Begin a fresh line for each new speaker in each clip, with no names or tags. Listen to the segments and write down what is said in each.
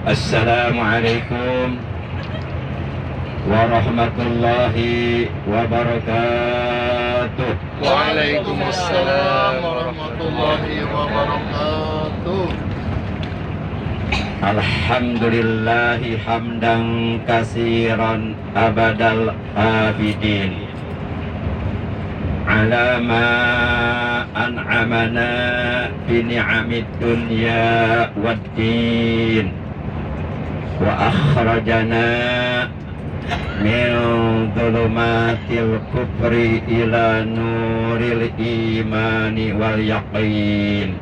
Assalamualaikum warahmatullahi wabarakatuh.
Waalaikumsalam warahmatullahi wabarakatuh.
Alhamdulillahi hamdan kasiran abadal abidin ala ma an'amana bi ni'amid dunya waddin wa akhrajana min dhulumatil kufri ila nuril imani wal yaqin.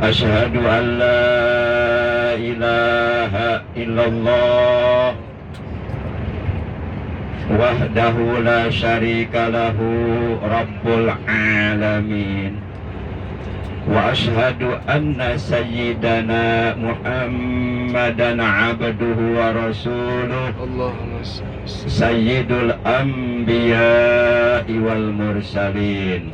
Asyhadu an la ilaha illallah wahdahu la syarika lahu rabbul alamin. Wa asyhadu anna sayyidana Muhammadan abduhu wa rasuluh sayyidul anbiya'i wal mursalin.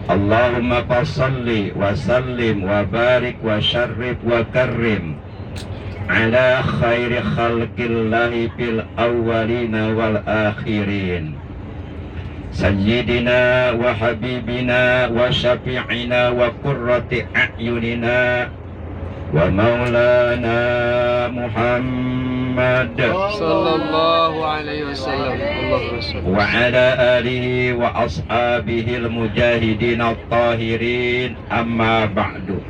Allahumma salli wa sallim wa barik wa syarrif wa karrim ala khairi khalqillahi fil awwalina wal akhirin sayyidina wa habibina wa syafi'ina wa qurrati a'yunina wa maulana Muhammad
Sallallahu alaihi wasallam.
wa ala alihi wa ashabihi al-mujahidin at-tahirin, amma ba'du.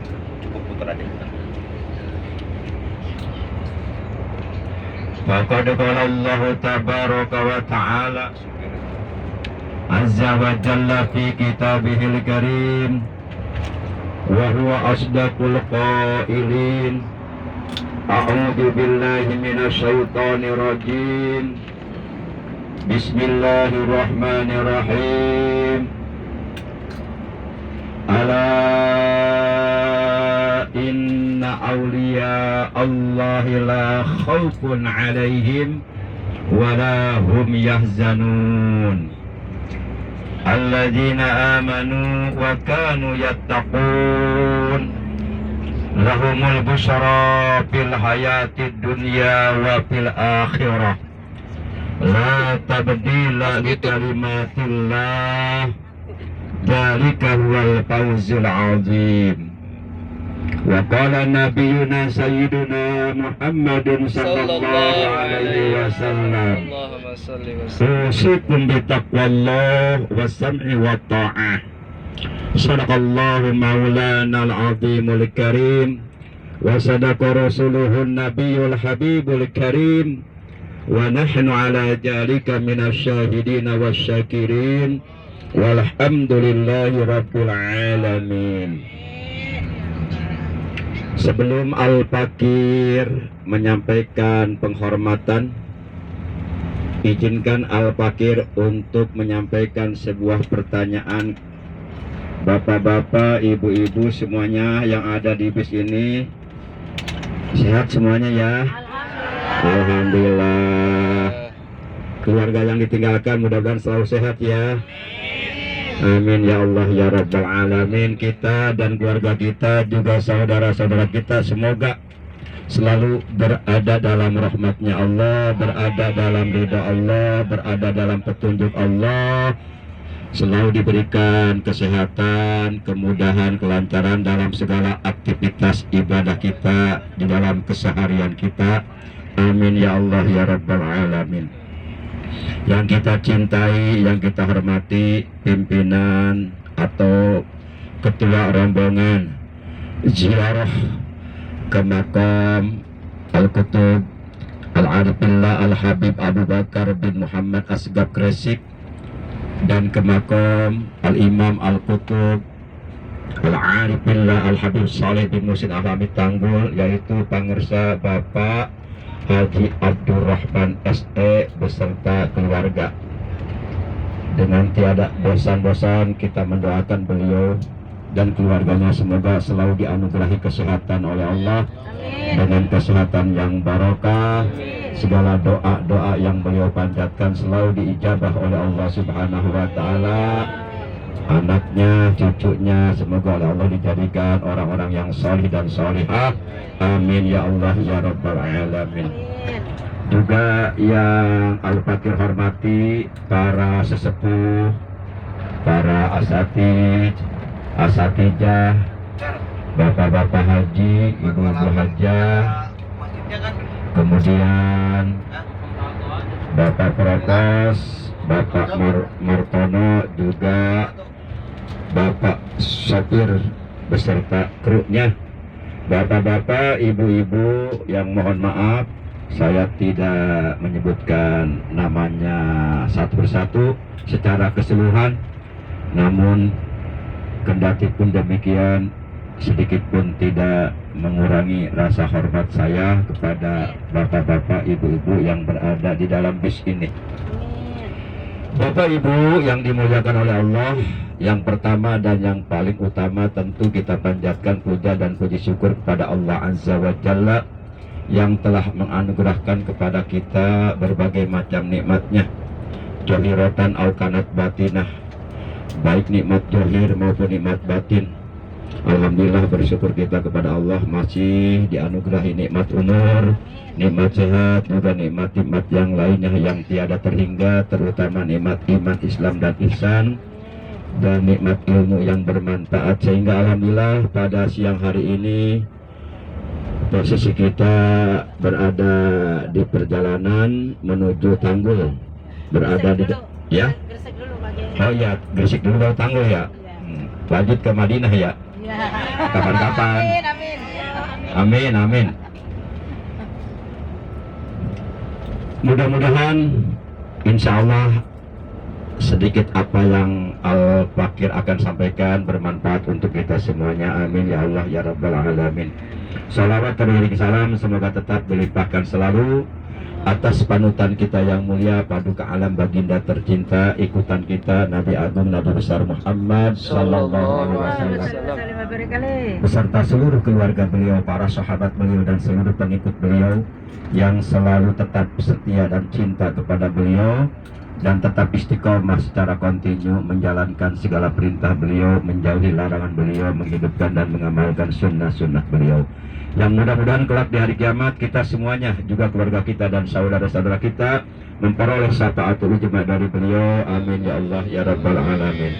Faqad qala Allah tabaraka wa ta'ala azza wa jalla fi kitabihil karim wa huwa asdaqul qailin. A'udzu billahi minasy syaithanir rajim. Bismillahirrahmanirrahim. Ala inna awliya Allahi la khawfun alaihim wa la hum yahzanun alladzina amanu wa kanu yattaqun lahumul busyara fil hayatid dunya wa fil akhirah la tabdila li kalimatillah dzalika huwal fawzul azim. Wa qala nabiyuna sayyiduna Muhammadun sallallahu alaihi wasallam
Allahumma salli wa sallim.
usikum bi taqwallah wa sam'i wa ta'ah. Sadaqallahu maulana al-azimul karim wa sadaqa rasuluhun nabiyul habibul karim wa nahnu ala jalika minasy syahidin wasyakirin walhamdulillahi rabbil alamin. Sebelum Al-Fakir menyampaikan penghormatan, izinkan Al-Fakir untuk menyampaikan sebuah pertanyaan. Bapak-bapak, ibu-ibu semuanya yang ada di bis ini sehat semuanya ya? Alhamdulillah. Keluarga yang ditinggalkan mudah-mudahan selalu sehat ya. Amin ya Allah ya Rabbal Alamin. Kita dan keluarga kita juga saudara-saudara kita semoga selalu berada dalam rahmatnya Allah, berada dalam ridha Allah, berada dalam petunjuk Allah, selalu diberikan kesehatan, kemudahan, kelancaran dalam segala aktivitas ibadah kita di dalam keseharian kita. Amin ya Allah ya Rabbal Alamin. Yang kita cintai, yang kita hormati, pimpinan atau ketua rombongan ziarah ke makam Al-Qutub Al-Arifillah Al-Habib Abu Bakar bin Muhammad Asgab Gresik dan ke makam Al-Imam Al-Qutub Al-Arifillah Al-Habib Saleh bin Musin Al-Hamid Tanggul, yaitu Pangersa Bapak Haji Abdurrahman SE beserta keluarga. Dengan tiada bosan-bosan kita mendoakan beliau dan keluarganya semoga selalu dianugerahi kesehatan oleh Allah. Amin. Dengan kesehatan yang barokah, segala doa-doa yang beliau panjatkan selalu diijabah oleh Allah Subhanahu wa taala. anaknya, cucunya, semoga oleh Allah dijadikan orang-orang yang solih dan solihah. Amin ya Allah ya Rabbal Alamin. Juga yang Al-Fakir hormati para sesepuh, para asatijah, bapak-bapak haji, ibu-ibu hajah, kemudian Bapak Propos, Bapak Martono, juga Bapak sopir beserta krunya, bapak-bapak, ibu-ibu yang mohon maaf saya tidak menyebutkan namanya satu persatu secara keseluruhan, namun kendati pun demikian sedikit pun tidak mengurangi rasa hormat saya kepada bapak-bapak, ibu-ibu yang berada di dalam bis ini. Bapak Ibu yang dimuliakan oleh Allah, yang pertama dan yang paling utama tentu kita panjatkan puja dan puji syukur kepada Allah Azza wa Jalla yang telah menganugerahkan kepada kita berbagai macam nikmatnya, johiratan au kanat batinah, baik nikmat johir maupun nikmat batin. Alhamdulillah, bersyukur kita kepada Allah masih dianugerahi nikmat umur, nikmat sehat, juga nikmat-nikmat yang lainnya yang tiada terhingga, terutama nikmat iman, Islam dan ihsan, dan nikmat ilmu yang bermanfaat. Sehingga alhamdulillah pada siang hari ini posisi kita berada di perjalanan menuju Tanggul, berada di ya. Oh ya, Gresik dulu baru Tanggul ya. Lanjut ke Madinah ya. Kapan-kapan. Amin, amin. Mudah-mudahan insya Allah sedikit apa yang Al-Fakir akan sampaikan bermanfaat untuk kita semuanya. Amin ya Allah ya Rabbal Alamin. Salawat teriring salam semoga tetap dilimpahkan selalu atas panutan kita yang mulia, paduka alam baginda tercinta, ikutan kita Nabi Agung Nabi besar Muhammad sallallahu alaihi wasallam beserta seluruh keluarga beliau, para sahabat beliau dan seluruh pengikut beliau yang selalu tetap setia dan cinta kepada beliau dan tetap istiqomah secara kontinu menjalankan segala perintah beliau, menjauhi larangan beliau, menghidupkan dan mengamalkan sunnah-sunnah beliau. Yang mudah-mudahan kelak di hari kiamat kita semuanya, juga keluarga kita dan saudara-saudara kita memperoleh syafaatul ijma dari beliau. Amin ya Allah ya Rabbal Alamin.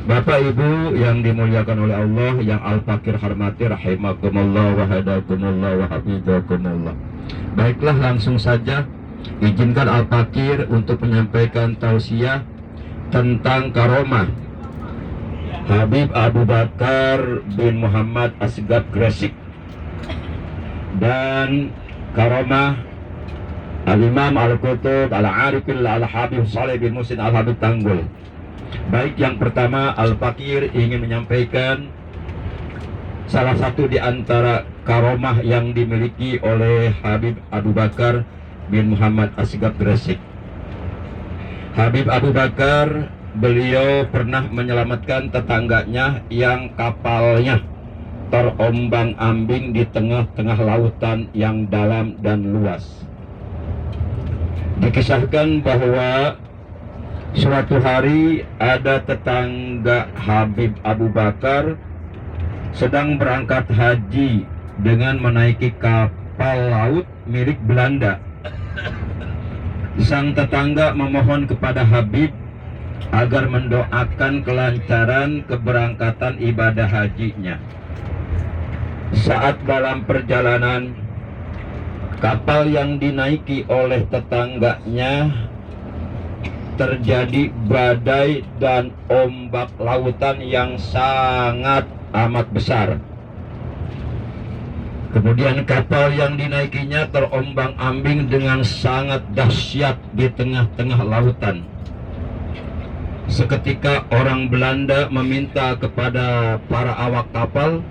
Bapak Ibu yang dimuliakan oleh Allah, yang Al-Fakir hormati rahimakumullah wa hadakumullah wa hafizakumullah. Baiklah, langsung saja izinkan Al-Fakir untuk menyampaikan tausiah tentang karomah Habib Abu Bakar bin Muhammad Asgab Gresik dan karomah Al-Imam Al-Qutub Al-Arifil Al-Habib Saleh bin Musin Al-Habib Tanggul. Baik, yang pertama Al-Fakir ingin menyampaikan salah satu di antara karomah yang dimiliki oleh Habib Abu Bakar bin Muhammad Asgab Gresik. Habib Abu Bakar, beliau pernah menyelamatkan tetangganya yang kapalnya terombang-ambing di tengah-tengah lautan yang dalam dan luas. Dikisahkan bahwa suatu hari ada tetangga Habib Abu Bakar sedang berangkat haji dengan menaiki kapal laut milik Belanda. Sang tetangga memohon kepada Habib agar mendoakan kelancaran keberangkatan ibadah hajinya. Saat dalam perjalanan, kapal yang dinaiki oleh tetangganya terjadi badai dan ombak lautan yang sangat amat besar. Kemudian kapal yang dinaikinya terombang-ambing dengan sangat dahsyat di tengah-tengah lautan. Seketika orang Belanda meminta kepada para awak kapal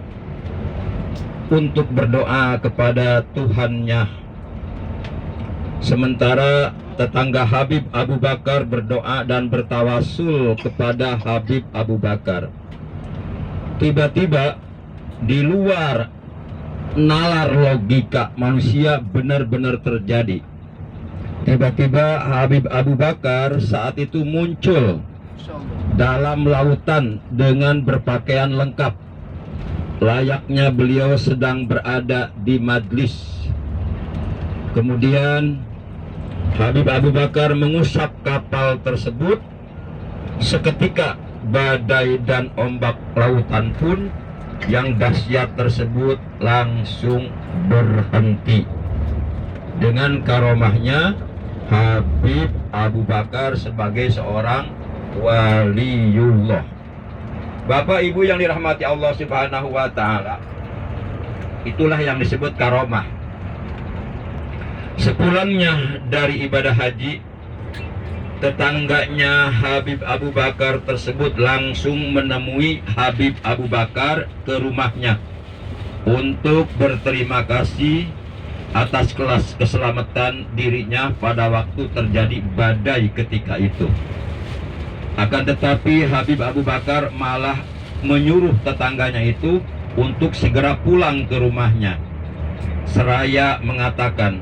untuk berdoa kepada Tuhannya. Sementara tetangga Habib Abu Bakar berdoa dan bertawasul kepada Habib Abu Bakar. Tiba-tiba di luar nalar logika manusia benar-benar terjadi. Tiba-tiba Habib Abu Bakar saat itu muncul dalam lautan dengan berpakaian lengkap, layaknya beliau sedang berada di majlis. Kemudian Habib Abu Bakar mengusap kapal tersebut. Seketika badai dan ombak lautan pun yang dahsyat tersebut langsung berhenti. Dengan karomahnya Habib Abu Bakar sebagai seorang waliullah. Bapak Ibu yang dirahmati Allah Subhanahu wa taala, itulah yang disebut karomah. Sepulangnya dari ibadah haji, tetangganya Habib Abu Bakar tersebut langsung menemui Habib Abu Bakar ke rumahnya untuk berterima kasih atas kelas keselamatan dirinya pada waktu terjadi badai ketika itu. Akan tetapi Habib Abu Bakar malah menyuruh tetangganya itu untuk segera pulang ke rumahnya, seraya mengatakan,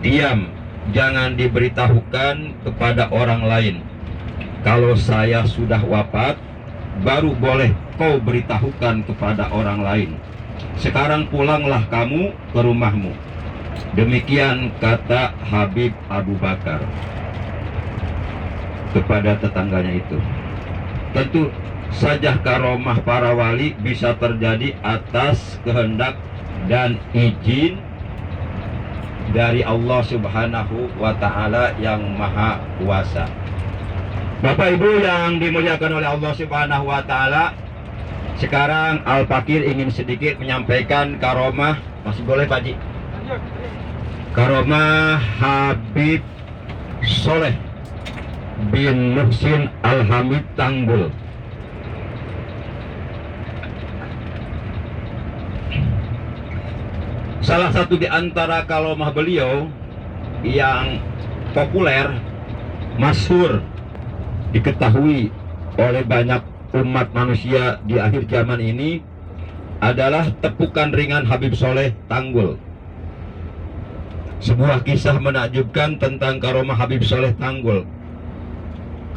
"Diam, jangan diberitahukan kepada orang lain. Kalau saya sudah wafat, baru boleh kau beritahukan kepada orang lain. Sekarang pulanglah kamu ke rumahmu." Demikian kata Habib Abu Bakar kepada tetangganya itu. Tentu saja karomah para wali bisa terjadi atas kehendak dan izin dari Allah Subhanahu wa taala yang Maha Kuasa. Bapak Ibu yang dimuliakan oleh Allah Subhanahu wa taala, sekarang Al Fakir ingin sedikit menyampaikan karomah. Masih boleh Pak Ji? Karomah Habib Soleh bin Muhsin Al-Hamid Tanggul. Salah satu di antara karomah beliau yang populer, masyhur, diketahui oleh banyak umat manusia di akhir zaman ini adalah tepukan ringan Habib Soleh Tanggul. Sebuah kisah menakjubkan tentang karomah Habib Soleh Tanggul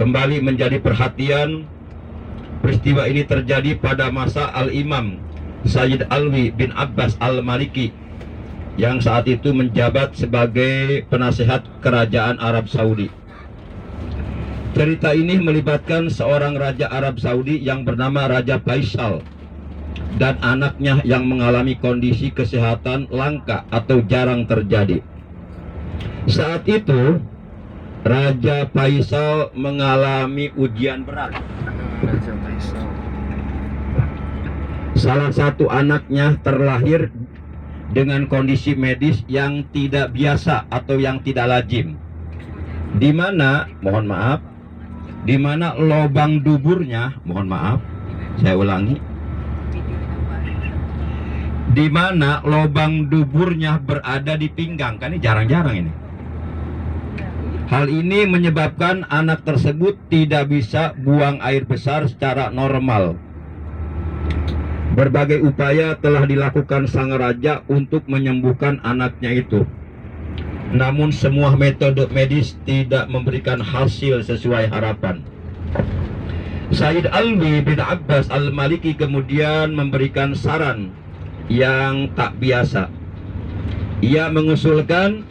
kembali menjadi perhatian. Peristiwa ini terjadi pada masa Al-Imam Sayyid Alwi bin Abbas Al-Maliki yang saat itu menjabat sebagai penasihat kerajaan Arab Saudi. Cerita ini melibatkan seorang raja Arab Saudi yang bernama Raja Faisal dan anaknya yang mengalami kondisi kesehatan langka atau jarang terjadi. Saat itu Raja Faisal mengalami ujian berat. Salah satu anaknya terlahir dengan kondisi medis yang tidak biasa atau yang tidak lazim, di mana, mohon maaf, di mana lubang duburnya, mohon maaf, saya ulangi, di mana lubang duburnya berada di pinggang. Kan ini jarang-jarang ini. Hal ini menyebabkan anak tersebut tidak bisa buang air besar secara normal. Berbagai upaya telah dilakukan sang raja untuk menyembuhkan anaknya itu. Namun semua metode medis tidak memberikan hasil sesuai harapan. Sayyid Alwi bin Abbas Al-Maliki kemudian memberikan saran yang tak biasa. Ia mengusulkan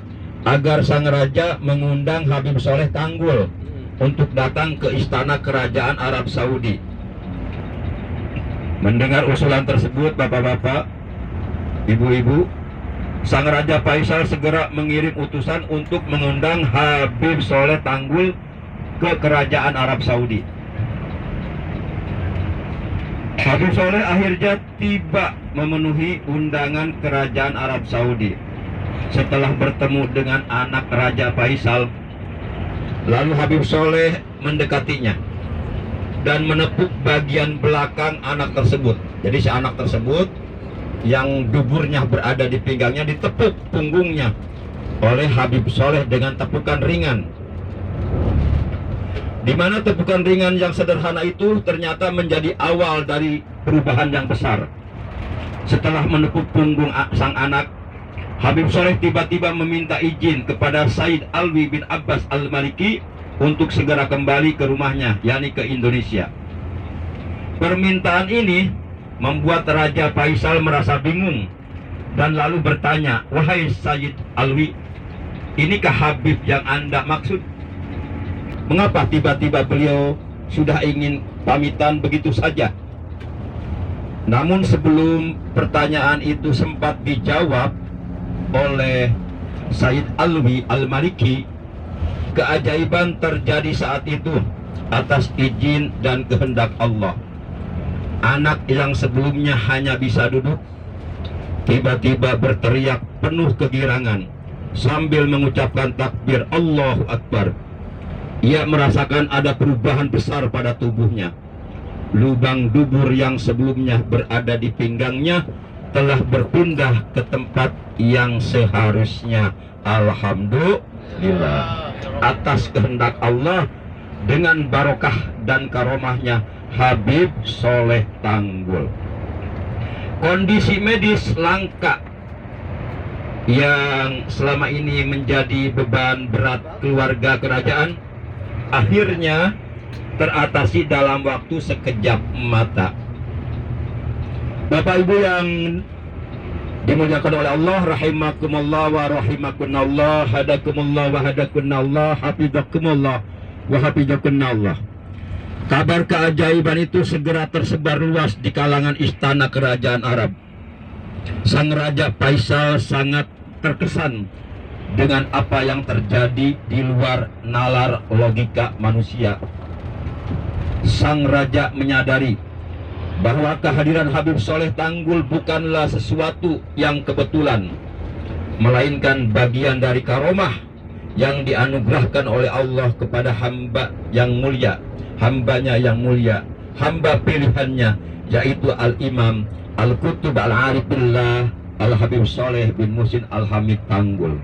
agar sang raja mengundang Habib Soleh Tanggul untuk datang ke istana kerajaan Arab Saudi. Mendengar usulan tersebut, bapak-bapak, ibu-ibu, sang Raja Faisal segera mengirim utusan untuk mengundang Habib Soleh Tanggul ke kerajaan Arab Saudi. Habib Soleh akhirnya tiba memenuhi undangan kerajaan Arab Saudi. Setelah bertemu dengan anak Raja Faisal, lalu Habib Soleh mendekatinya dan menepuk bagian belakang anak tersebut. Jadi si anak tersebut yang duburnya berada di pinggangnya ditepuk punggungnya oleh Habib Soleh dengan tepukan ringan. Di mana tepukan ringan yang sederhana itu ternyata menjadi awal dari perubahan yang besar. Setelah menepuk punggung sang anak, Habib Soleh tiba-tiba meminta izin kepada Sayyid Alwi bin Abbas Al-Maliki untuk segera kembali ke rumahnya, yakni ke Indonesia. Permintaan ini membuat Raja Faisal merasa bingung dan lalu bertanya, "Wahai Sayyid Alwi, inikah Habib yang Anda maksud? Mengapa tiba-tiba beliau sudah ingin pamitan begitu saja?" Namun sebelum pertanyaan itu sempat dijawab oleh Sayyid Alwi Al-Maliki, keajaiban terjadi saat itu atas izin dan kehendak Allah. Anak yang sebelumnya hanya bisa duduk tiba-tiba berteriak penuh kegirangan sambil mengucapkan takbir Allahu Akbar. Ia merasakan ada perubahan besar pada tubuhnya. Lubang dubur yang sebelumnya berada di pinggangnya telah berpindah ke tempat yang seharusnya. Alhamdulillah, atas kehendak Allah, dengan barokah dan karomahnya Habib Soleh Tanggul. Kondisi medis langka yang selama ini menjadi beban berat keluarga kerajaan akhirnya teratasi dalam waktu sekejap mata. Bapak Ibu yang dimuliakan oleh Allah, rahimakumullah wa rahimakunallah, hadakumullah wa hadakunallah, hafizakumullah wa hafizakunallah. Kabar keajaiban itu segera tersebar luas di kalangan istana kerajaan Arab. Sang Raja Faisal sangat terkesan dengan apa yang terjadi di luar nalar logika manusia. Sang Raja menyadari bahwa kehadiran Habib Soleh Tanggul bukanlah sesuatu yang kebetulan, melainkan bagian dari karomah yang dianugerahkan oleh Allah kepada hamba yang mulia, hambanya yang mulia, hamba pilihannya, yaitu Al-Imam Al-Qutub Al-Arifillah Al-Habib Soleh bin Muhsin Al-Hamid Tanggul.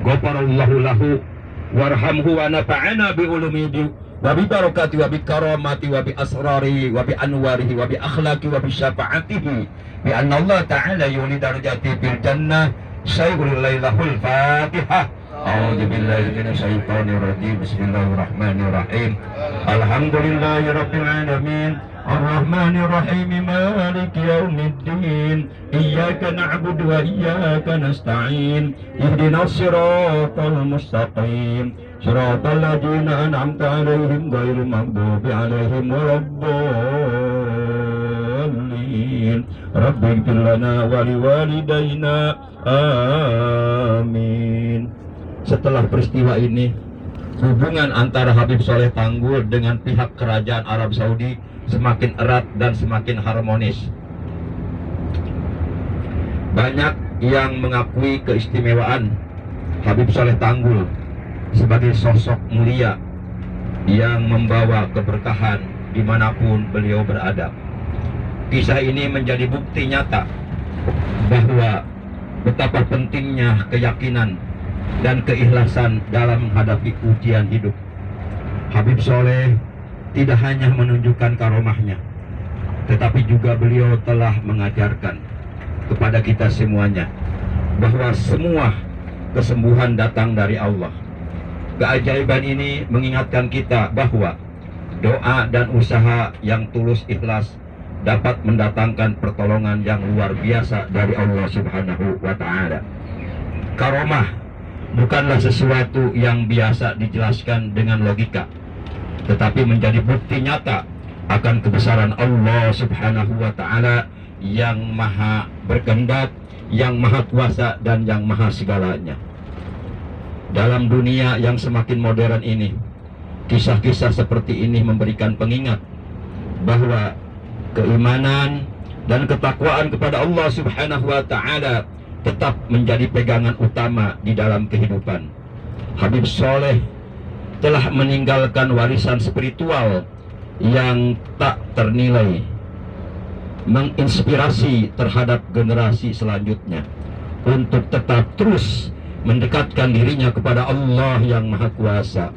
Ghafarallahu lahu warhamhu wa nafa'ana bi ulumihi wa bi barakati wa bi karamati wa bi asrari wa bi anwarihi wa bi akhlaqi wa bi syafaatihi bi anna Allah ta'ala yuli darajati fil jannah. Syairul lailahul Fatihah. A'udzu billahi minasyaitonir rajim. Bismillahirrahmanirrahim. Alhamdulillahi rabbil alamin. Ar-Rahmanir Rahim, Maliki Yaumiddin. Iyyaka na'budu wa iyyaka nasta'in. Ihdinas siratal mustaqim. Siratal ladzina an'amta 'alaihim ghairil maghdubi 'alaihim waladdallin. Rabbighfir lana wa liwalidayna. Amin. Setelah peristiwa ini, hubungan antara Habib Soleh Tanggul dengan pihak kerajaan Arab Saudi semakin erat dan semakin harmonis. Banyak yang mengakui keistimewaan Habib Soleh Tanggul sebagai sosok mulia yang membawa keberkahan dimanapun beliau berada. Kisah ini menjadi bukti nyata bahwa betapa pentingnya keyakinan dan keikhlasan dalam menghadapi ujian hidup. Habib Soleh tidak hanya menunjukkan karomahnya, tetapi juga beliau telah mengajarkan kepada kita semuanya bahwa semua kesembuhan datang dari Allah. Keajaiban ini mengingatkan kita bahwa doa dan usaha yang tulus ikhlas dapat mendatangkan pertolongan yang luar biasa dari Allah Subhanahu wa Ta'ala. Karomah bukanlah sesuatu yang biasa dijelaskan dengan logika, tetapi menjadi bukti nyata akan kebesaran Allah Subhanahu wa Ta'ala yang maha berkehendak, yang maha kuasa, dan yang maha segalanya. Dalam dunia yang semakin modern ini, kisah-kisah seperti ini memberikan pengingat bahwa keimanan dan ketakwaan kepada Allah Subhanahu wa Ta'ala tetap menjadi pegangan utama di dalam kehidupan. Habib Soleh telah meninggalkan warisan spiritual yang tak ternilai, menginspirasi terhadap generasi selanjutnya untuk tetap terus mendekatkan dirinya kepada Allah yang Maha Kuasa.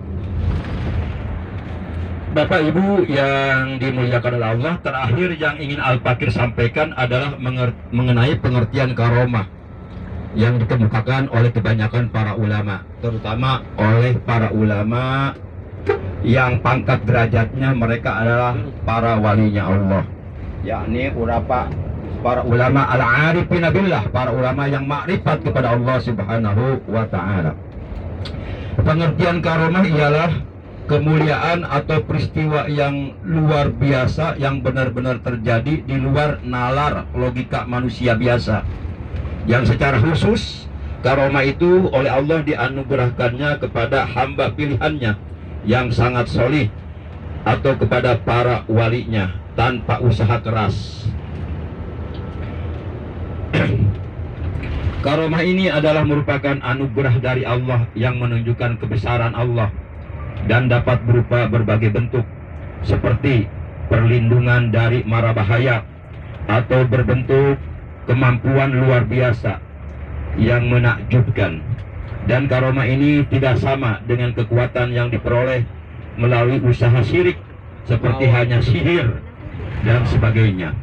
Bapak Ibu yang dimuliakan oleh Allah, terakhir yang ingin Al-Fakir sampaikan adalah mengenai pengertian karomah yang dikemukakan oleh kebanyakan para ulama, terutama oleh para ulama yang pangkat derajatnya mereka adalah para walinya Allah, yakni para ulama al-arifina billah, para ulama yang makrifat kepada Allah Subhanahu wa ta'ala. Pengertian karomah ialah kemuliaan atau peristiwa yang luar biasa yang benar-benar terjadi di luar nalar logika manusia biasa, yang secara khusus karomah itu oleh Allah dianugerahkannya kepada hamba pilihannya yang sangat solih atau kepada para walinya tanpa usaha keras. Karomah ini adalah merupakan anugerah dari Allah yang menunjukkan kebesaran Allah dan dapat berupa berbagai bentuk, seperti perlindungan dari mara bahaya atau berbentuk kemampuan luar biasa yang menakjubkan. Dan karomah ini tidak sama dengan kekuatan yang diperoleh melalui usaha syirik seperti hanya sihir dan sebagainya.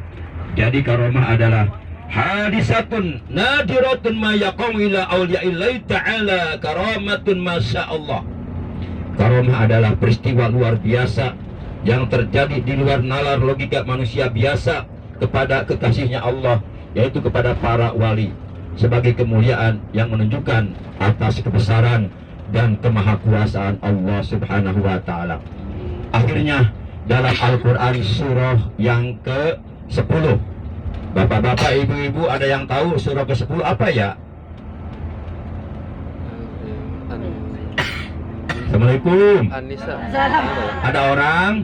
Jadi karomah adalah hadisatun nadiratun ma yaqum ila awliya'illahi ta'ala karamatun masya Allah. Karomah adalah peristiwa luar biasa yang terjadi di luar nalar logika manusia biasa kepada kekasihnya Allah, yaitu kepada para wali, sebagai kemuliaan yang menunjukkan atas kebesaran dan kemahakuasaan Allah Subhanahu wa ta'ala. Akhirnya dalam Al-Quran surah yang ke-10, bapak-bapak, ibu-ibu, ada yang tahu surah ke-10 apa ya? Assalamualaikum.
Anissa.
Ada orang?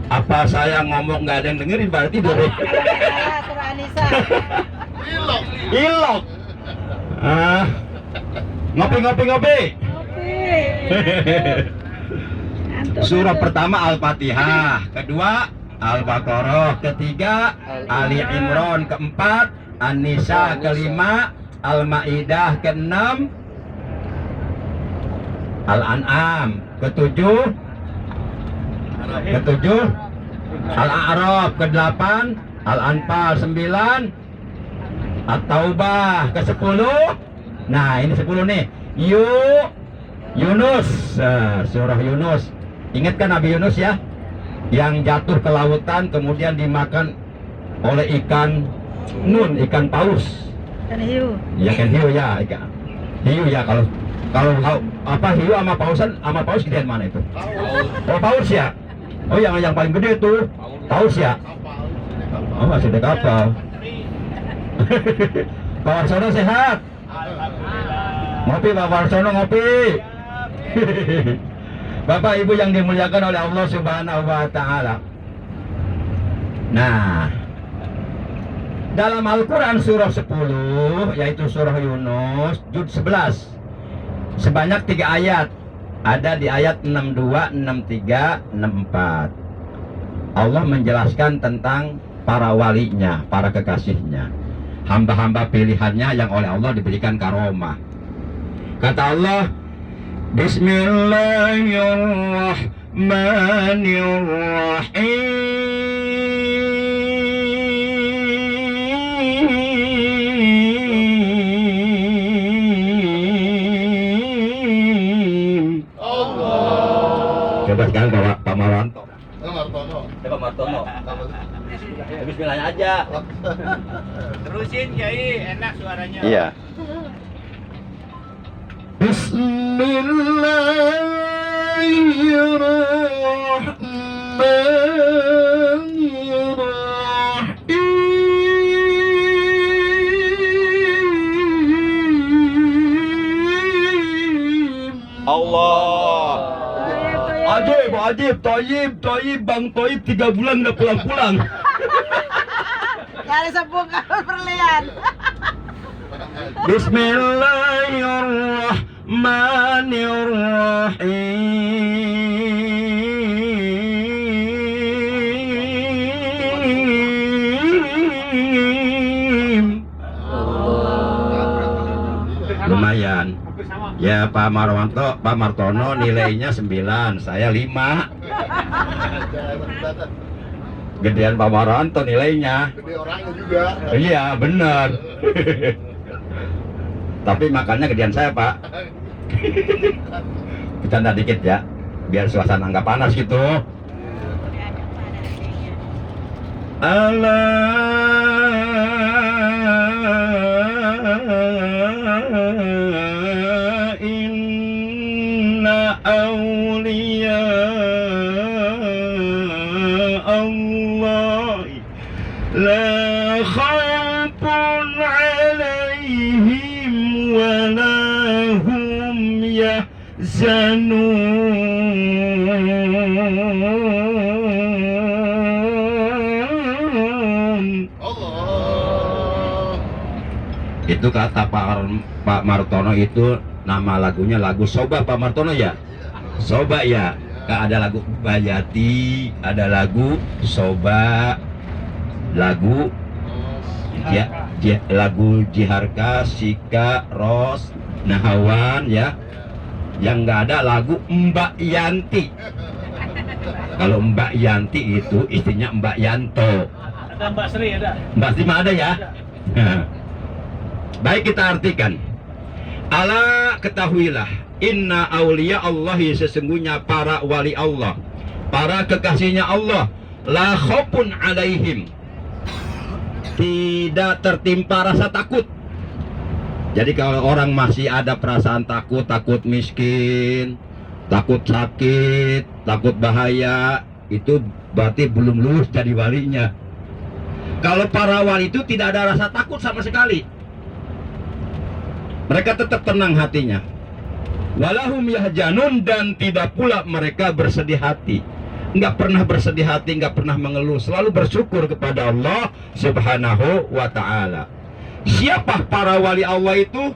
Apa saya ngomong nggak ada yang dengerin berarti tidur?
Surah An-Nisa.
Ilok. Ngopi. Surah pertama Al-Fatihah, kedua Al-Baqarah, ketiga Ali Imran, keempat An-Nisa, kelima Al-Ma'idah, keenam Al-An'am, ketujuh Al-A'raf, kedelapan Al-Anfal, 9 At-Taubah, ke-10. Nah, ini 10 nih. Yunus, surah Yunus. Ingat kan Nabi Yunus ya, yang jatuh ke lautan kemudian dimakan oleh ikan nun, ikan paus.
Kan hiu.
Ya kan hiu ya, ikan hiu ya. Kalau apa hiu sama paus gedean mana itu? Oh, paus ya. Oh, yang paling gede tuh paus ya. Oh, masih ada kapal. Pak Warsono sehat? Ngopi Pak Warsono, ngopi. Bapak Ibu yang dimuliakan oleh Allah Subhanahu wa ta'ala. Nah, dalam Al-Quran surah 10, yaitu surah Yunus juz 11, sebanyak 3 ayat. Ada di ayat 62, 63, 64. Allah menjelaskan tentang para walinya, para kekasihnya, hamba-hamba pilihannya yang oleh Allah diberikan karomah. Kata Allah, Bismillahirrahmanirrahim. Coba sekarang bawa Pak Marwanto. Coba Martono. Bismillahnya aja.
Terusin Kiai, enak suaranya.
Iya. Bismillahirrahmanirrahim. Allah. Ajib, Toyib, Bang Toyib 3 bulan udah pulang-pulang.
Kali sepuluh kalau berlian.
Bismillahirrahmanirrahim. Lumayan. Ya Pak Martono nilainya 9, saya 5. Gedean Pak Marwanto nilainya.
Gede orangnya juga.
Iya benar. Tapi makannya gedean saya Pak. Bercanda dikit ya. biar suasana nggak panas gitu. Ala inna awliya Allah la khawfun alaihim wa la hum yahzanun.
Allah.
Itu kata Pak Martono, itu nama lagunya lagu Soba Pak Martono ya? Soba ya. Ada lagu Bayati, ada lagu Soba, lagu lagu Jiharka, Sika, Ros, Nahawan ya. Yang nggak ada lagu Mbak Yanti. Kalau Mbak Yanti itu istrinya Mbak Yanto.
Ada Mbak Sri ada.
Mbak Sri mah ada ya. Baik, kita artikan. Ala ketahuilah, inna auliya Allahi, sesungguhnya para wali Allah, para kekasihnya Allah, la khaufun alaihim, tidak tertimpa rasa takut. Jadi kalau orang masih ada perasaan takut, takut miskin, takut sakit, takut bahaya, itu berarti belum lulus jadi walinya. Kalau para wali itu tidak ada rasa takut sama sekali. Mereka tetap tenang hatinya. Walahum yahjanun, dan tidak pula mereka bersedih hati. Enggak pernah bersedih hati, enggak pernah mengeluh, selalu bersyukur kepada Allah Subhanahu wa ta'ala. Siapa para wali Allah itu?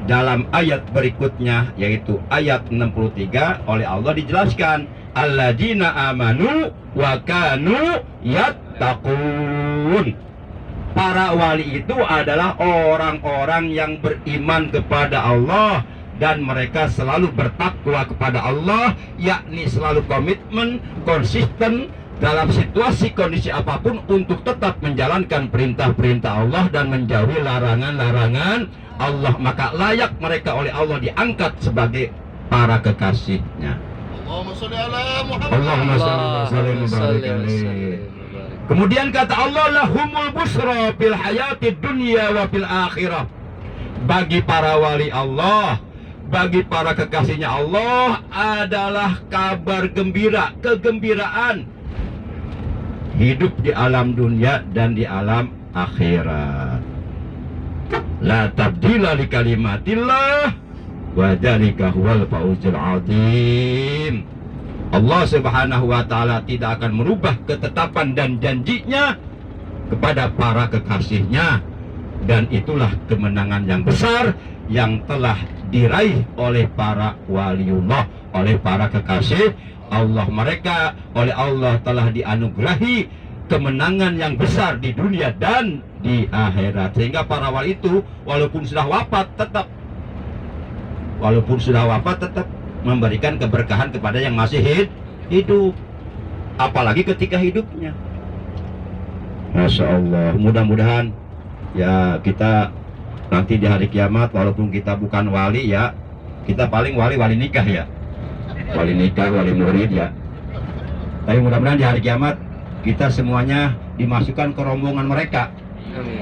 Dalam ayat berikutnya, yaitu ayat 63, oleh Allah dijelaskan, alladzina amanu wa kanu yattaqun. Para wali itu adalah orang-orang yang beriman kepada Allah dan mereka selalu bertakwa kepada Allah, yakni selalu komitmen, konsisten dalam situasi kondisi apapun untuk tetap menjalankan perintah-perintah Allah dan menjauhi larangan-larangan Allah. Maka layak mereka oleh Allah diangkat sebagai para kekasihnya.
Allahumma sholli ala Muhammad.
Allahumma sholli wa sallim. Kemudian kata Allah, lahumul busra fil hayatid dunya wa fil akhirah. Bagi para wali Allah, bagi para kekasihnya Allah adalah kabar gembira, kegembiraan hidup di alam dunia dan di alam akhirat. La tabdila li kalimatillah wa dzalika huwal fawzul azim. Allah Subhanahu wa ta'ala tidak akan merubah ketetapan dan janjinya kepada para kekasihnya, dan itulah kemenangan yang besar yang telah diraih oleh para waliullah, oleh para kekasih Allah. Mereka oleh Allah telah dianugerahi kemenangan yang besar di dunia dan di akhirat, sehingga para wali itu walaupun sudah wafat tetap memberikan keberkahan kepada yang masih hidup, apalagi ketika hidupnya. Masya Allah. Mudah-mudahan ya kita nanti di hari kiamat, walaupun kita bukan wali ya, kita paling wali nikah ya, wali nikah, wali murid ya. Tapi mudah-mudahan di hari kiamat kita semuanya dimasukkan ke rombongan mereka.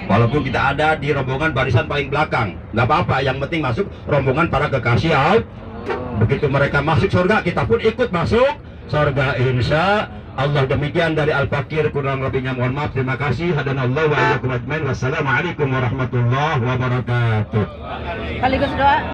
Walaupun kita ada di rombongan barisan paling belakang, nggak apa-apa, yang penting masuk rombongan para kekasih Allah. Begitu mereka masuk surga, kita pun ikut masuk surga insya Allah. Demikian dari Al-Fakir, kurang lebihnya mohon maaf. Terima kasih. Hadanallahu wa iyyakum ajmain. Wassalamualaikum warahmatullahi wabarakatuh.
Sekaligus doa.